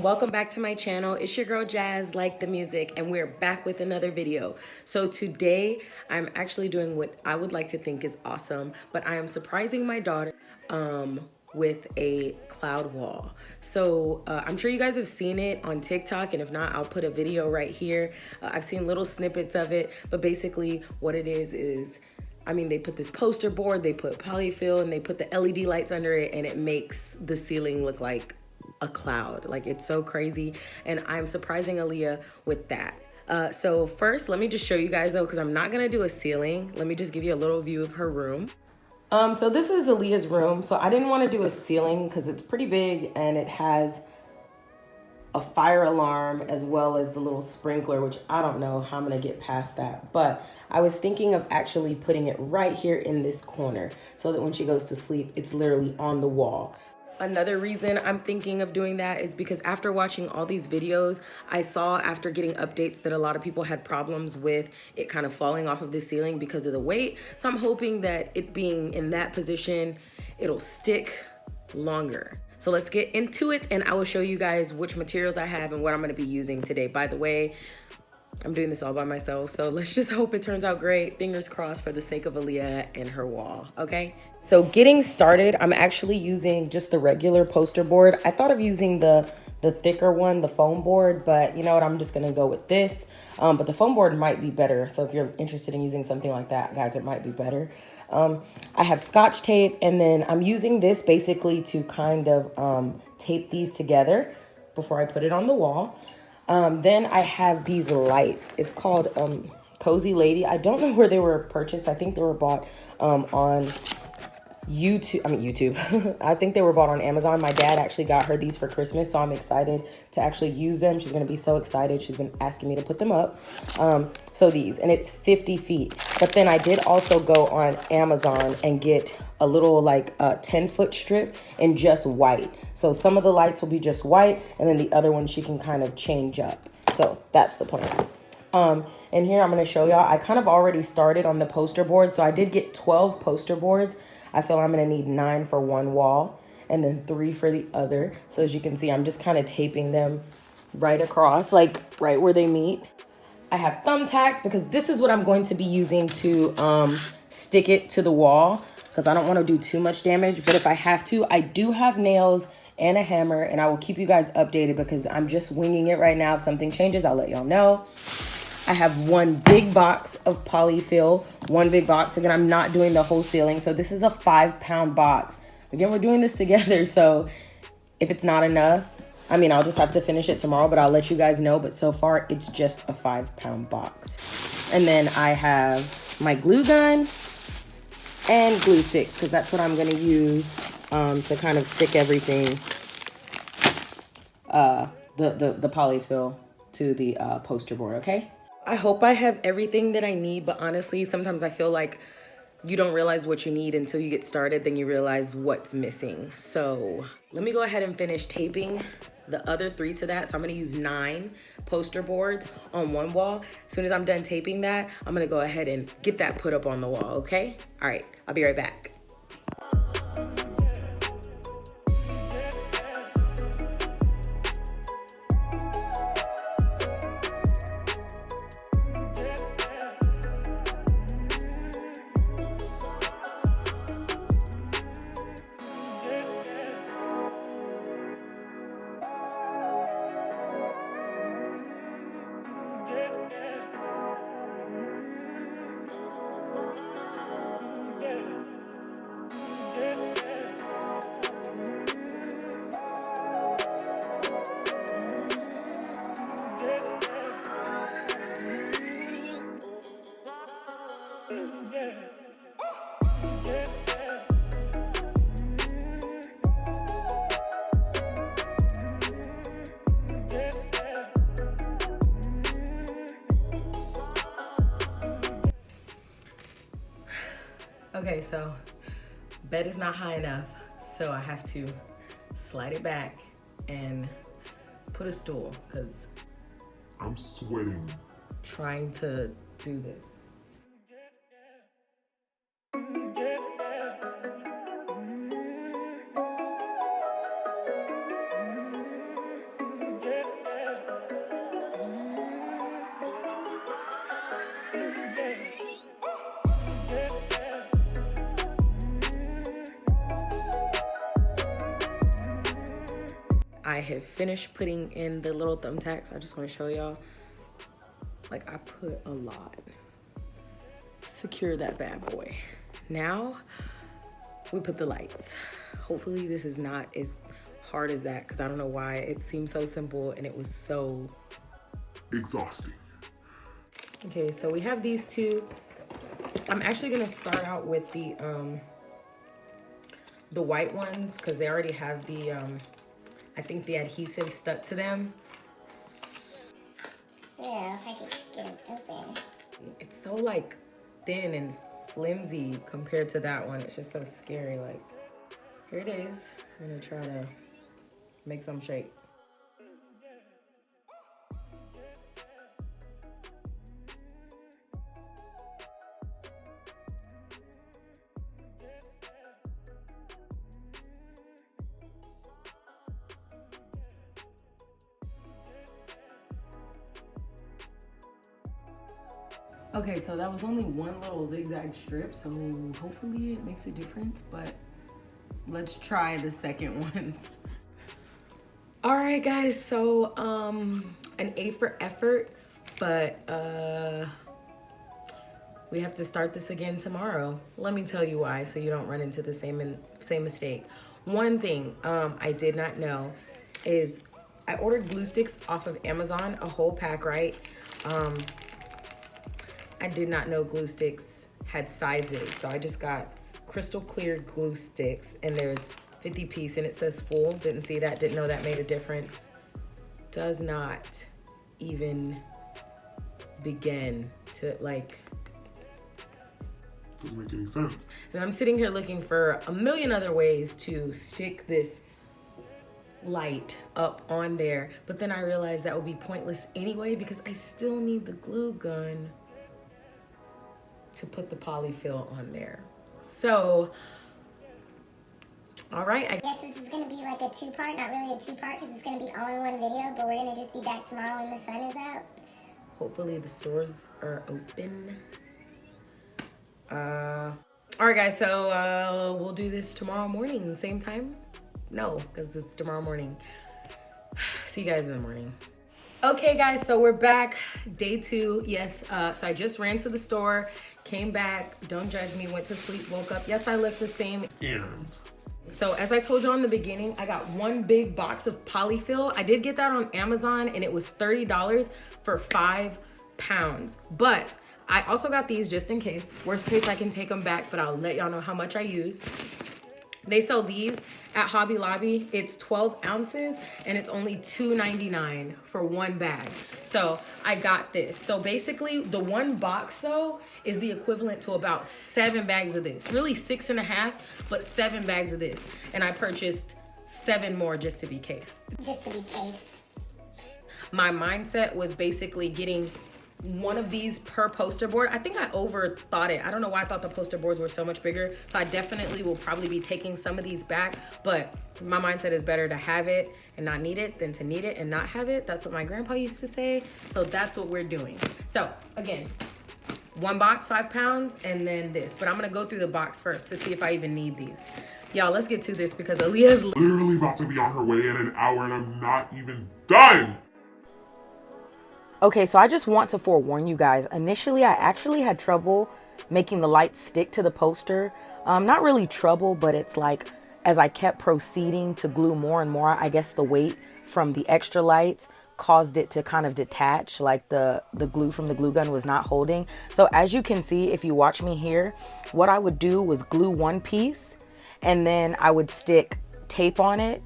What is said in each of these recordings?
welcome back to my channel. It's your girl JAZ.like.the.music, and we're back with another video. So today I'm actually doing what I would like to think is awesome, but I am surprising my daughter with a cloud wall. So I'm sure you guys have seen it on TikTok, and if not, I'll put a video right here. I've seen little snippets of it, but basically what it is they put this poster board, they put polyfill, and they put the LED lights under it, and it makes the ceiling look like a cloud. Like, it's so crazy, and I'm surprising Aaliyah with that. So first, let me just show you guys though, because I'm not gonna do a ceiling. Let me just give you a little view of her room. So this is Aaliyah's room. So I didn't want to do a ceiling because it's pretty big, and it has a fire alarm as well as the little sprinkler, which I don't know how I'm gonna get past that. But I was thinking of actually putting it right here in this corner so that when she goes to sleep, it's literally on the wall. Another reason I'm thinking of doing that is because after watching all these videos, I saw after getting updates that a lot of people had problems with it kind of falling off of the ceiling because of the weight. So I'm hoping that it being in that position, it'll stick longer. So let's get into it, and I will show you guys which materials I have and what I'm gonna be using today. By the way, I'm doing this all by myself, so let's just hope it turns out great. Fingers crossed for the sake of Aaliyah and her wall, okay? So getting started, I'm actually using just the regular poster board. I thought of using the thicker one, the foam board, but you know what, I'm just gonna go with this. But the foam board might be better, so if you're interested in using something like that, guys, it might be better. I have Scotch tape, and then I'm using this basically to kind of tape these together before I put it on the wall. Then I have these lights. It's called Cozy Lady. I don't know where they were purchased. I think they were bought on YouTube. I think they were bought on Amazon. My dad actually got her these for Christmas, so I'm excited to actually use them. She's gonna be so excited. She's been asking me to put them up. So these, and it's 50 feet. But then I did also go on Amazon and get a little like 10-foot strip in just white. So some of the lights will be just white, and then the other one she can kind of change up. So that's the plan. And here I'm gonna show y'all, I kind of already started on the poster board. So I did get 12 poster boards. I feel I'm gonna need 9 for one wall and then 3 for the other. So as you can see, I'm just kind of taping them right across, like right where they meet. I have thumbtacks because this is what I'm going to be using to stick it to the wall, because I don't want to do too much damage. But if I have to, I do have nails and a hammer, and I will keep you guys updated because I'm just winging it right now. If something changes, I'll let y'all know. I have one big box of polyfill, one big box. Again, I'm not doing the whole ceiling. So this is a 5-pound box. Again, we're doing this together. So if it's not enough, I'll just have to finish it tomorrow, but I'll let you guys know. But so far, it's just a 5-pound box. And then I have my glue gun and glue sticks, because that's what I'm going to use to kind of stick everything, the polyfill to the poster board, okay? I hope I have everything that I need, but honestly, sometimes I feel like you don't realize what you need until you get started, then you realize what's missing. So let me go ahead and finish taping the other 3 to that. So I'm gonna use 9 poster boards on one wall. As soon as I'm done taping that, I'm gonna go ahead and get that put up on the wall, okay? All right, I'll be right back. Okay, so bed is not high enough, so I have to slide it back and put a stool, because I'm sweating trying to do this. I have finished putting in the little thumbtacks. I just want to show y'all. Like, I put a lot. Secure that bad boy. Now we put the lights. Hopefully this is not as hard as that, because I don't know why it seemed so simple and it was so exhausting. Okay, so we have these two. I'm actually gonna start out with the white ones because they already have the I think the adhesive stuck to them. Yeah, I can get them open. It's so like thin and flimsy compared to that one. It's just so scary. Like, here it is. I'm gonna try to make some shape. Okay, so that was only one little zigzag strip, so hopefully it makes a difference, but let's try the second ones. All right, guys, so an A for effort, but we have to start this again tomorrow. Let me tell you why, so you don't run into the same mistake. One thing I did not know is I ordered glue sticks off of Amazon, a whole pack, right? I did not know glue sticks had sizes, so I just got crystal clear glue sticks, and there's 50 piece, and it says full. Didn't see that, didn't know that made a difference. Does not even begin to like. Doesn't make any sense. And I'm sitting here looking for a million other ways to stick this light up on there, but then I realized that would be pointless anyway because I still need the glue gun to put the polyfill on there. So, all right. I guess this is gonna be like a two-part, not really a two-part because it's gonna be all in one video, but we're gonna just be back tomorrow when the sun is out. Hopefully the stores are open. All right, guys, so we'll do this tomorrow morning, same time? No, because it's tomorrow morning. See you guys in the morning. Okay, guys, so we're back, day 2. Yes, so I just ran to the store, came back, don't judge me, went to sleep, woke up. Yes, I look the same. And So as I told you in the beginning, I got one big box of polyfill. I did get that on Amazon and it was $30 for 5 pounds. But I also got these just in case. Worst case, I can take them back, but I'll let y'all know how much I use. They sell these at Hobby Lobby. It's 12 ounces and it's only $2.99 for one bag. So I got this. So basically the one box though is the equivalent to about 7 bags of this. Really 6.5, but 7 bags of this. And I purchased 7 more just to be case. Just to be case. My mindset was basically getting one of these per poster board. I think I overthought it. I don't know why I thought the poster boards were so much bigger. So I definitely will probably be taking some of these back, but my mindset is better to have it and not need it than to need it and not have it. That's what my grandpa used to say. So that's what we're doing. So again, one box, 5 pounds, and then this. But I'm gonna go through the box first to see if I even need these. Y'all, let's get to this because Aaliyah's literally about to be on her way in an hour and I'm not even done. Okay, so I just want to forewarn you guys. Initially, I actually had trouble making the lights stick to the poster. Not really trouble, but it's like as I kept proceeding to glue more and more, I guess the weight from the extra lights caused it to kind of detach, like the glue from the glue gun was not holding. So as you can see, if you watch me here, what I would do was glue one piece and then I would stick tape on it.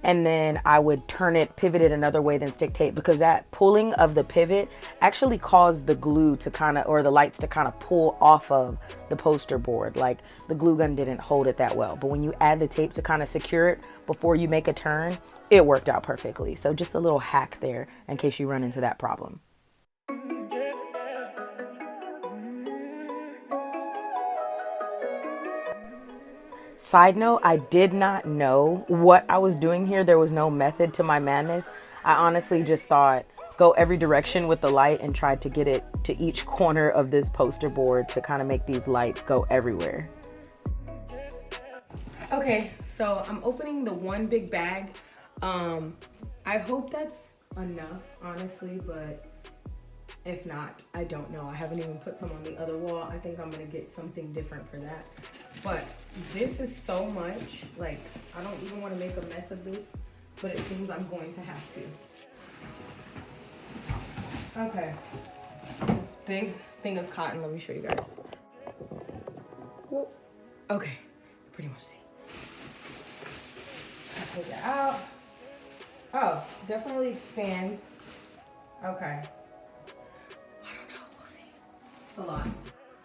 And then I would turn it, pivot it another way, then stick tape, because that pulling of the pivot actually caused the glue to kind of, or the lights to kind of pull off of the poster board. Like the glue gun didn't hold it that well. But when you add the tape to kind of secure it before you make a turn, it worked out perfectly. So just a little hack there in case you run into that problem. Side note, I did not know what I was doing here. There was no method to my madness. I honestly just thought, go every direction with the light and tried to get it to each corner of this poster board to kind of make these lights go everywhere. Okay, so I'm opening the one big bag. I hope that's enough, honestly, but if not, I don't know. I haven't even put some on the other wall. I think I'm gonna get something different for that. But this is so much, like, I don't even wanna make a mess of this, but it seems I'm going to have to. Okay, this big thing of cotton, let me show you guys. Okay, pretty much see. Take it out. Oh, definitely expands. Okay. I don't know, we'll see. It's a lot.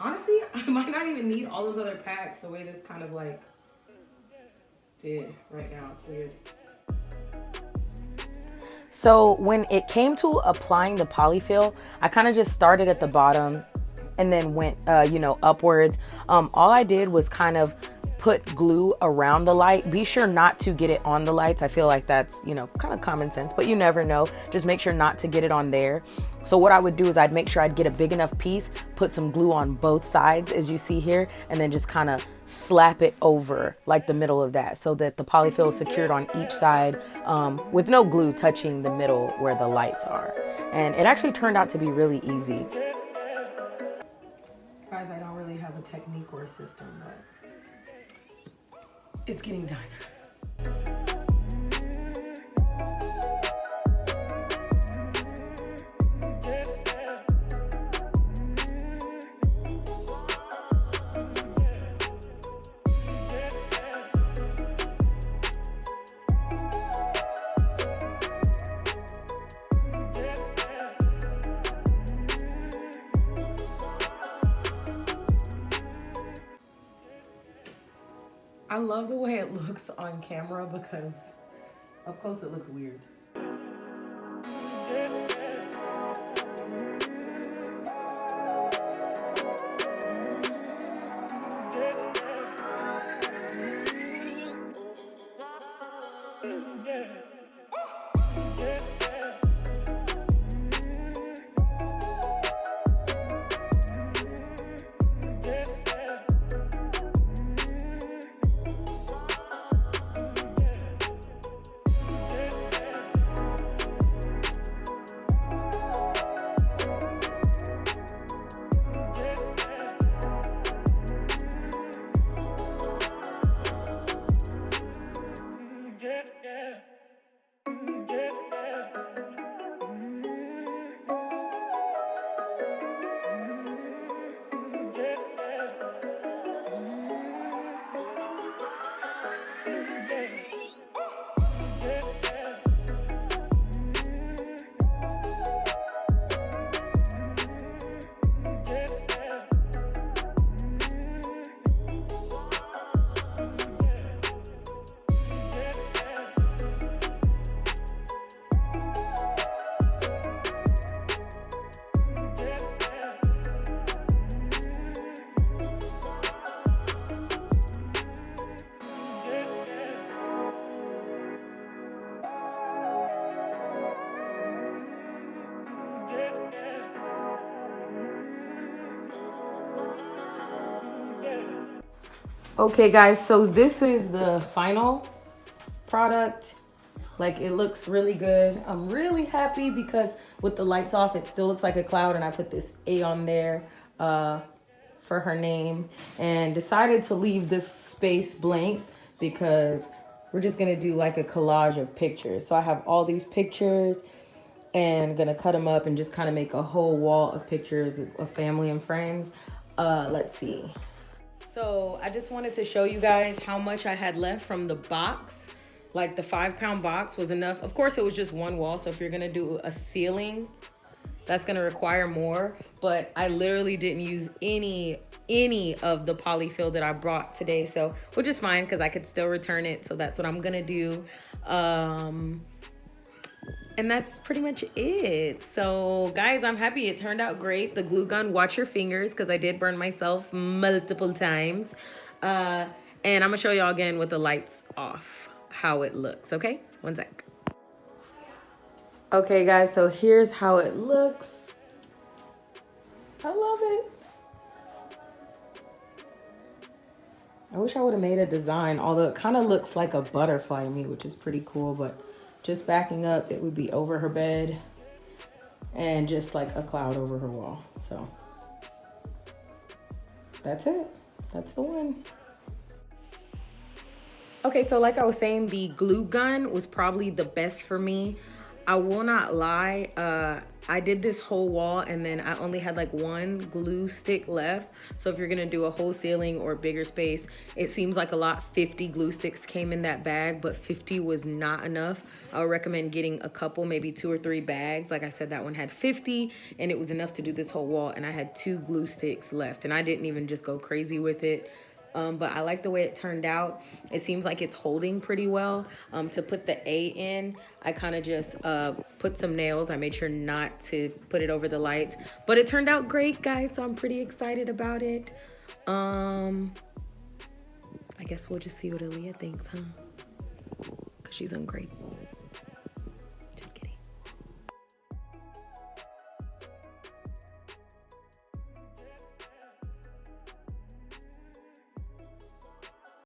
Honestly, I might not even need all those other packs the way this kind of like did right now. It's weird. So when it came to applying the polyfill, I kind of just started at the bottom and then went, upwards. All I did was kind of put glue around the light. Be sure not to get it on the lights. I feel like that's, kind of common sense, but you never know. Just make sure not to get it on there. So what I would do is I'd make sure I'd get a big enough piece, put some glue on both sides as you see here, and then just kind of slap it over like the middle of that so that the polyfill is secured on each side with no glue touching the middle where the lights are. And it actually turned out to be really easy. Guys, I don't really have a technique or a system, but it's getting done. I love the way it looks on camera because up close it looks weird. Okay guys, so this is the final product. Like, it looks really good. I'm really happy because with the lights off, it still looks like a cloud, and I put this A on there for her name, and decided to leave this space blank because we're just gonna do like a collage of pictures. So I have all these pictures and gonna cut them up and just kind of make a whole wall of pictures of family and friends. Let's see. So I just wanted to show you guys how much I had left from the box. Like, the 5-pound box was enough. Of course, it was just one wall. So if you're gonna do a ceiling, that's gonna require more. But I literally didn't use any of the polyfill that I brought today. So, which is fine because I could still return it. So that's what I'm gonna do. And that's pretty much it. So guys, I'm happy it turned out great. The glue gun, watch your fingers because I did burn myself multiple times. And I'm gonna show y'all again with the lights off how it looks, okay? One sec. Okay guys, so here's how it looks. I love it. I wish I would have made a design, although it kind of looks like a butterfly to me, which is pretty cool, but Just backing up, it would be over her bed and just like a cloud over her wall. So that's it. That's the one. Okay, so like I was saying, the glue gun was probably the best for me. I will not lie. I did this whole wall and then I only had like one glue stick left. So if you're gonna do a whole ceiling or bigger space, it seems like a lot. 50 glue sticks came in that bag, but 50 was not enough. I would recommend getting a couple, maybe 2 or 3 bags. Like I said, that one had 50 and it was enough to do this whole wall, and I had 2 glue sticks left, and I didn't even just go crazy with it. But I like the way it turned out. It seems like it's holding pretty well. To put the A in, I kind of just put some nails. I made sure not to put it over the lights, but it turned out great, guys. So I'm pretty excited about it. I guess we'll just see what Aaliyah thinks, huh? Because she's ungrateful.